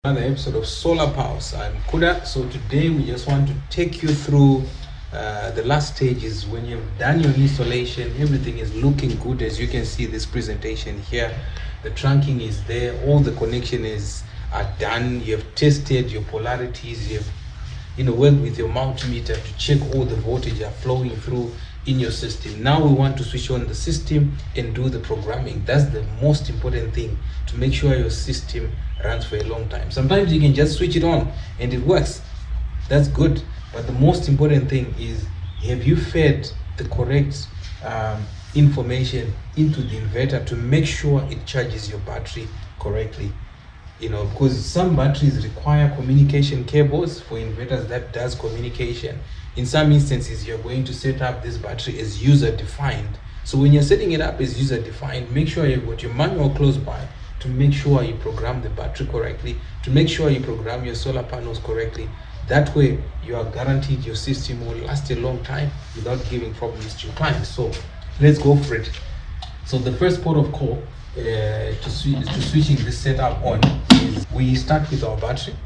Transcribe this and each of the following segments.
Another episode of Solar Pulse. I'm Kuda. So today we just want to take you through the last stages. When you've done your installation, everything is looking good. As you can see this presentation here, the trunking is there, all the connection are done. You have tested your polarities, you've worked with your multimeter to check all the voltage are flowing through in your system. Now we want to switch on the system and do the programming. That's the most important thing, to make sure your system runs for a long time. Sometimes you can just switch it on and it works. That's good. But the most important thing is, have you fed the correct information into the inverter to make sure it charges your battery correctly? Because some batteries require communication cables. For inverters, that does communication. In some instances, you're going to set up this battery as user defined. So when you're setting it up as user defined, make sure you've got your manual close by to make sure you program the battery correctly, to make sure you program your solar panels correctly. That way you are guaranteed your system will last a long time without giving problems to your clients. So let's go for it. So the first port of call to switching this setup on is, we start with our battery.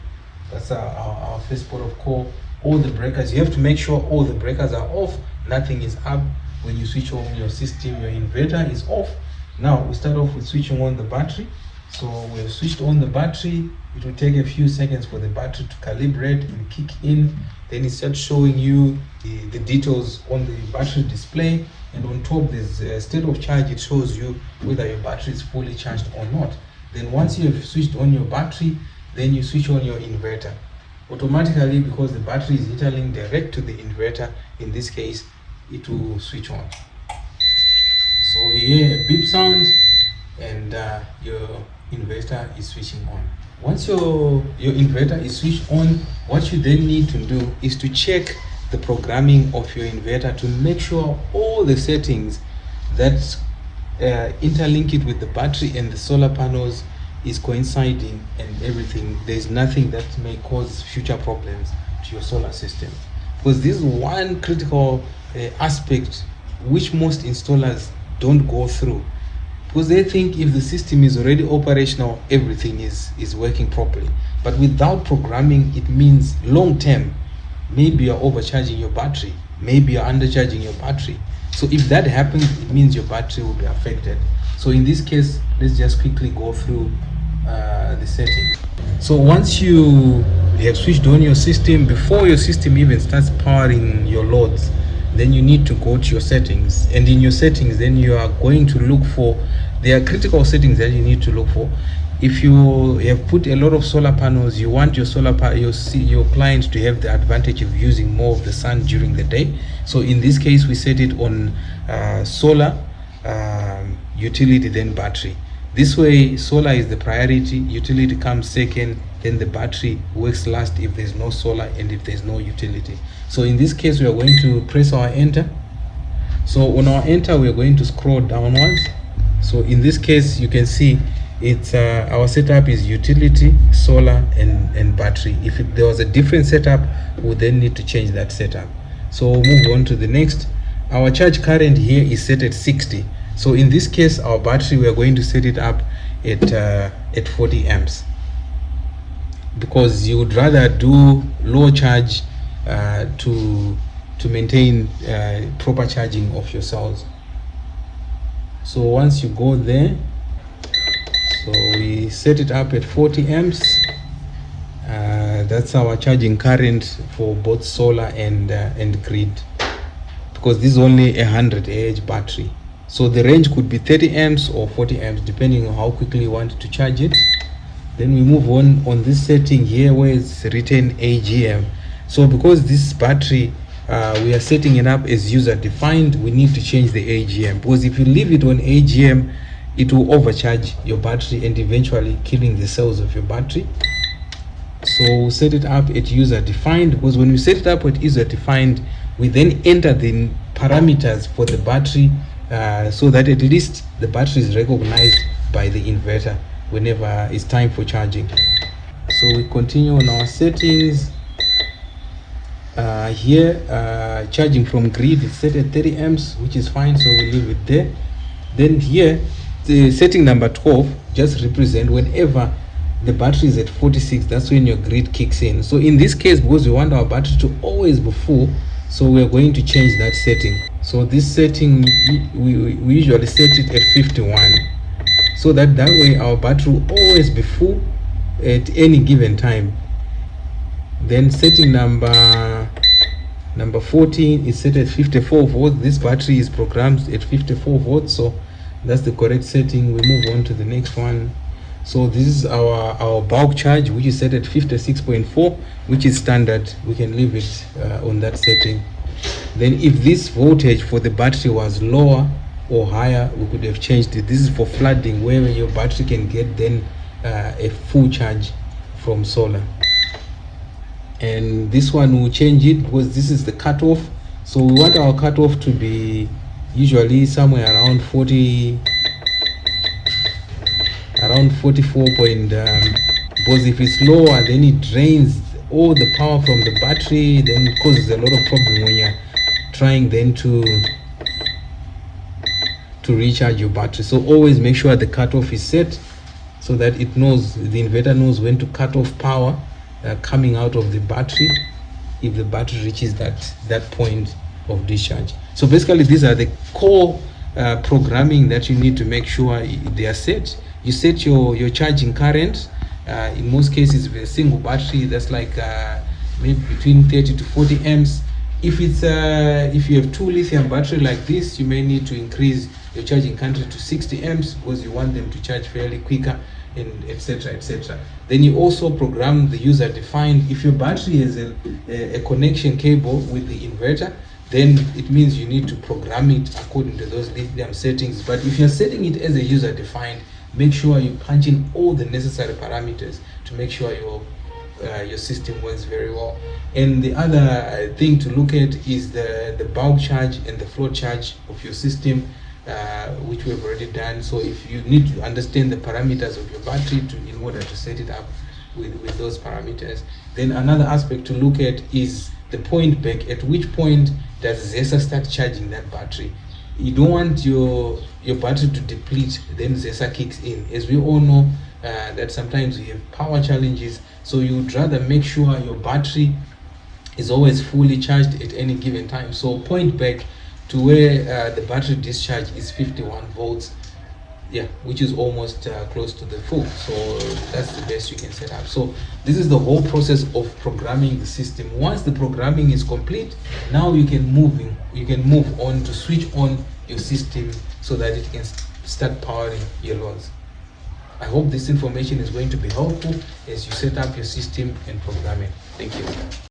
That's our first port of call. All the breakers, you have to make sure all the breakers are off, nothing is up. When you switch on your system, your inverter is off. Now we start off with switching on the battery. So we've switched on the battery. It will take a few seconds for the battery to calibrate and kick in. Then it starts showing you the details on the battery display, and on top there's a state of charge. It shows you whether your battery is fully charged or not. Then once you have switched on your battery, then you switch on your inverter. Automatically, because the battery is interlinked direct to the inverter, in this case, it will switch on. So you hear a beep sound and your inverter is switching on. Once your inverter is switched on, what you then need to do is to check the programming of your inverter to make sure all the settings that interlink it with the battery and the solar panels is coinciding, and everything. There's nothing that may cause future problems to your solar system, because this is one critical aspect which most installers don't go through, because they think if the system is already operational, everything is working properly. But without programming, it means long term, maybe you're overcharging your battery, maybe you're undercharging your battery. So if that happens, it means your battery will be affected. So in this case, let's just quickly go through the settings. So once you have switched on your system, before your system even starts powering your loads, then you need to go to your settings, and in your settings then you are going to look for, there are critical settings that you need to look for. If you have put a lot of solar panels, you want your your client to have the advantage of using more of the sun during the day. So in this case, we set it on solar, utility, then battery. This way, solar is the priority, utility comes second, then the battery works last if there's no solar and if there's no utility. So in this case, we are going to press our enter. So on our enter, we are going to scroll downwards. So in this case, you can see it's our setup is utility, solar, and battery. If there was a different setup, we would then need to change that setup. So we'll move on to the next. Our charge current here is set at 60. So in this case, our battery, we are going to set it up at 40 amps, because you would rather do low charge to maintain proper charging of your cells. So once you go there, so we set it up at 40 amps. That's our charging current for both solar and grid, because this is only a 100 Ah battery. So the range could be 30 amps or 40 amps depending on how quickly you want to charge it. Then we move on this setting here where it's written AGM. So because this battery we are setting it up as user defined, we need to change the AGM, because if you leave it on AGM, it will overcharge your battery and eventually killing the cells of your battery. So we'll set it up at user defined, because when we set it up at user defined, we then enter the parameters for the battery, so that at least the battery is recognized by the inverter whenever it's time for charging. So we continue on our settings. Here charging from grid is set at 30 amps, which is fine, so we leave it there. Then here the setting number 12 just represent whenever the battery is at 46, that's when your grid kicks in. So in this case, because we want our battery to always be full, so we're going to change that setting. So this setting, we usually set it at 51, so that way our battery will always be full at any given time. Then setting number 14 is set at 54 volts. This battery is programmed at 54 volts, so that's the correct setting. We move on to the next one. So this is our bulk charge, which is set at 56.4, which is standard. We can leave it on that setting. Then if this voltage for the battery was lower or higher, we could have changed it. This is for flooding, where your battery can get then a full charge from solar. And this one will change it because this is the cutoff. So we want our cutoff to be usually somewhere around 40, around 44 point, because if it's lower, then it drains all the power from the battery, then it causes a lot of problem when you're trying then to recharge your battery. So always make sure the cutoff is set so that it knows, the inverter knows when to cut off power coming out of the battery if the battery reaches that point of discharge. So basically these are the core programming that you need to make sure they are set. You set your charging current. In most cases with a single battery, that's like maybe between 30 to 40 amps. If you have two lithium battery like this, you may need to increase your charging current to 60 amps because you want them to charge fairly quicker, and etc, etc. Then you also program the user defined. If your battery has a connection cable with the inverter, then it means you need to program it according to those lithium settings. But if you're setting it as a user defined, make sure you punch in all the necessary parameters to make sure your system works very well. And the other thing to look at is the bulk charge and the float charge of your system, which we've already done. So if you need to understand the parameters of your battery in order to set it up with those parameters. Then another aspect to look at is the point back. At which point does ZESA start charging that battery? You don't want your battery to deplete, then ZESA kicks in. As we all know, that sometimes you have power challenges, so you would rather make sure your battery is always fully charged at any given time. So point back to where the battery discharge is 51 volts, which is almost close to the full. So that's the best you can set up. So this is the whole process of programming the system. Once the programming is complete, now you can move on to switch on your system so that it can start powering your loads. I hope this information is going to be helpful as you set up your system and program it. Thank you.